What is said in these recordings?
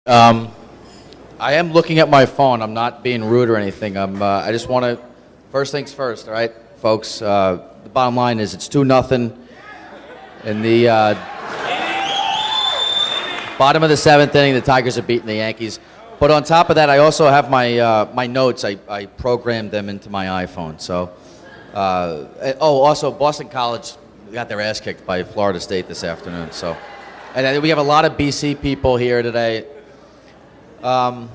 Um, I am looking at my phone. I'm not being rude or anything. I just want to. First things first, all right, folks. The bottom line is it's 2-0 in the bottom of the seventh inning. The Tigers are beating the Yankees. But on top of that, I also have my notes. I programmed them into my iPhone. So, also Boston College got their ass kicked by Florida State this afternoon. So, and we have a lot of BC people here today. Tom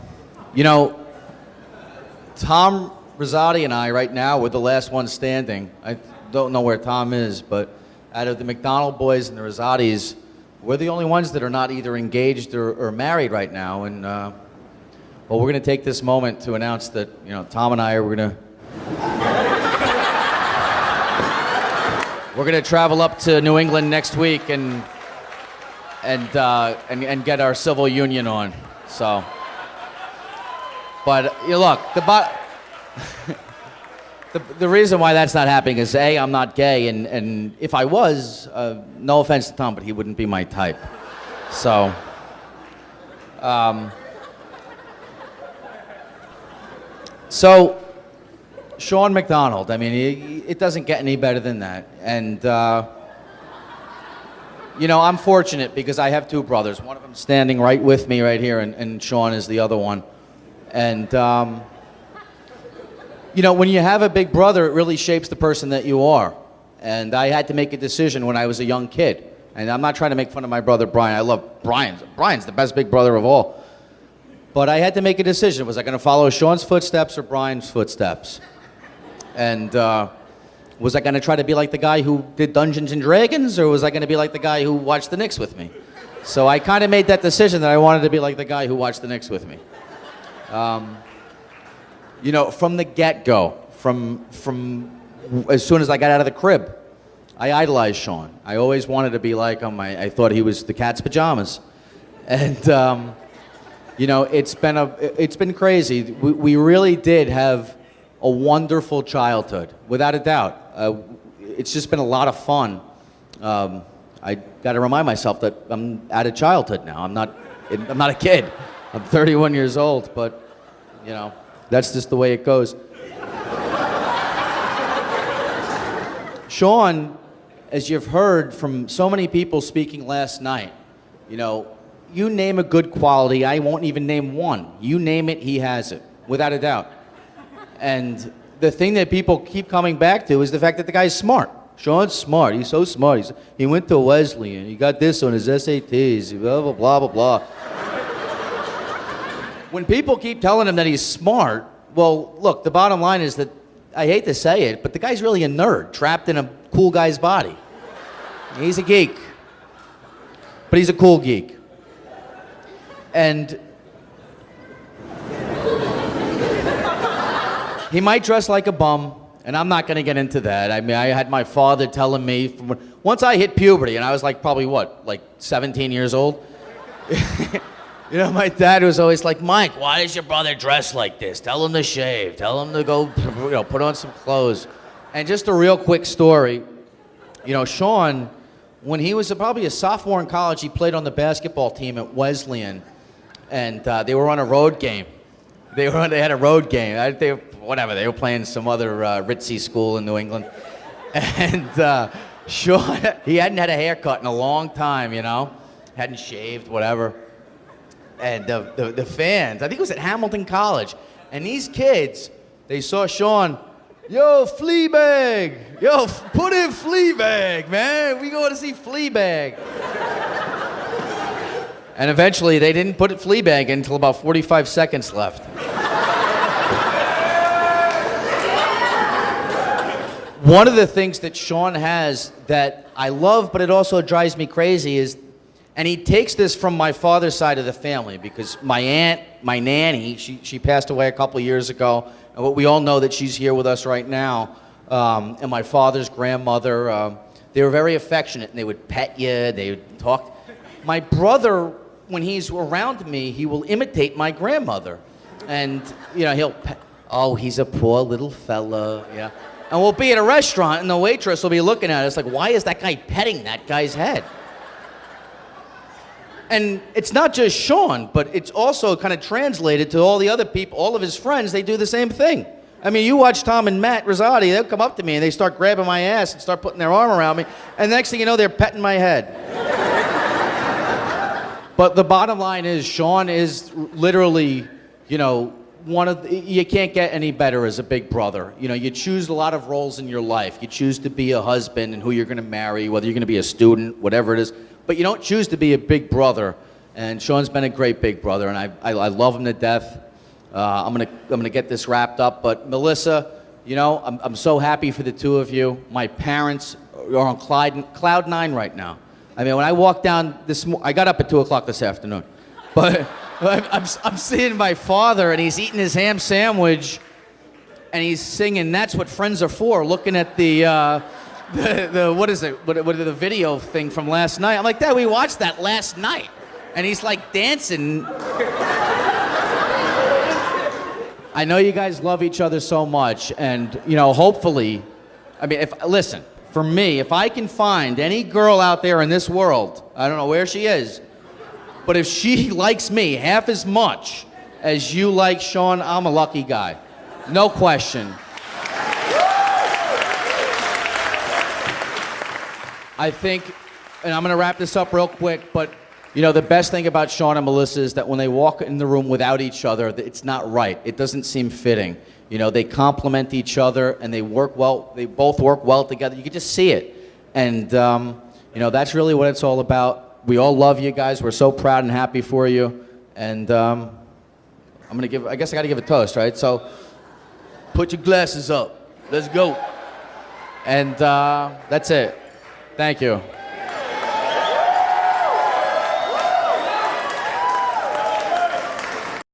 Rosati and I right now, we're the last ones standing. I don't know where Tom is, but out of the McDonald boys and the Rosatis, we're the only ones that are not either engaged or married right now. And we're going to take this moment to announce that Tom and I are we're going to travel up to New England next week and get our civil union on. So, but look, the reason why that's not happening is A, I'm not gay, and if I was, no offense to Tom, but he wouldn't be my type. So, Sean McDonald, I mean, it doesn't get any better than that, and I'm fortunate because I have two brothers. One of them standing right with me right here, and Sean is the other one. And, when you have a big brother, it really shapes the person that you are. And I had to make a decision when I was a young kid. And I'm not trying to make fun of my brother Brian. I love Brian. Brian's the best big brother of all. But I had to make a decision. Was I going to follow Sean's footsteps or Brian's footsteps? And was I going to try to be like the guy who did Dungeons and Dragons, or was I going to be like the guy who watched the Knicks with me? So I kind of made that decision that I wanted to be like the guy who watched the Knicks with me. From the get-go, from as soon as I got out of the crib, I idolized Sean. I always wanted to be like him. I thought he was the cat's pajamas. And, it's been crazy. We really did have a wonderful childhood, without a doubt. It's just been a lot of fun. I got to remind myself that I'm out of childhood now. I'm not a kid. I'm 31 years old, but that's just the way it goes. Sean, as you've heard from so many people speaking last night, you name a good quality, I won't even name one. You name it, he has it, without a doubt. And the thing that people keep coming back to is the fact that the guy's smart. Sean's smart. He's so smart. He went to Wesleyan. He got this on his SATs. Blah, blah, blah, blah, blah. When people keep telling him that he's smart, well, look, the bottom line is that, I hate to say it, but the guy's really a nerd trapped in a cool guy's body. He's a geek. But he's a cool geek. And he might dress like a bum, and I'm not going to get into that. I mean, I had my father telling me, once I hit puberty, and I was like 17 years old? My dad was always like, Mike, why does your brother dress like this? Tell him to shave. Tell him to go, put on some clothes. And just a real quick story. Sean, when he was probably a sophomore in college, he played on the basketball team at Wesleyan. And they were on a road game. They had a road game. They were playing some other ritzy school in New England. And Sean, he hadn't had a haircut in a long time, hadn't shaved, whatever. And the fans, I think it was at Hamilton College, and these kids, they saw Sean, yo, Fleabag, yo, put in Fleabag, man, we going to see Fleabag. And eventually, they didn't put Fleabag in until about 45 seconds left. One of the things that Sean has that I love, but it also drives me crazy is, and he takes this from my father's side of the family, because my aunt, my nanny, she passed away a couple years ago, and we all know that she's here with us right now, and my father's grandmother, they were very affectionate, and they would pet you, they would talk. My brother, when he's around me, he will imitate my grandmother, and he'll he's a poor little fella, yeah. And we'll be at a restaurant, and the waitress will be looking at us like, why is that guy petting that guy's head? And it's not just Sean, but it's also kind of translated to all the other people, all of his friends, they do the same thing. I mean, you watch Tom and Matt Rosati, they'll come up to me and they start grabbing my ass and start putting their arm around me, and the next thing you know, they're petting my head. But the bottom line is, Sean is literally, you know, you can't get any better as a big brother. You know, you choose a lot of roles in your life. You choose to be a husband and who you're going to marry, whether you're going to be a student, whatever it is. But you don't choose to be a big brother. And Sean's been a great big brother, and I love him to death. I'm gonna get this wrapped up. But Melissa, you know, I'm so happy for the two of you. My parents are on cloud nine right now. I mean, when I walked down I got up at 2 o'clock this afternoon, but I'm seeing my father, and he's eating his ham sandwich, and he's singing "That's What Friends Are For," looking at the what is it? What the video thing from last night? I'm like, Dad, we watched that last night, and he's like dancing. I know you guys love each other so much, and you know, hopefully, I mean, listen, for me, if I can find any girl out there in this world, I don't know where she is, but if she likes me half as much as you like Sean, I'm a lucky guy. No question. I think, and I'm gonna wrap this up real quick, but you know, the best thing about Sean and Melissa is that when they walk in the room without each other, it's not right. It doesn't seem fitting. You know, they complement each other and they work well. They both work well together. You can just see it. And, you know, that's really what it's all about. We all love you guys. We're so proud and happy for you. And I guess I got to give a toast, right? So put your glasses up. Let's go. And that's it. Thank you.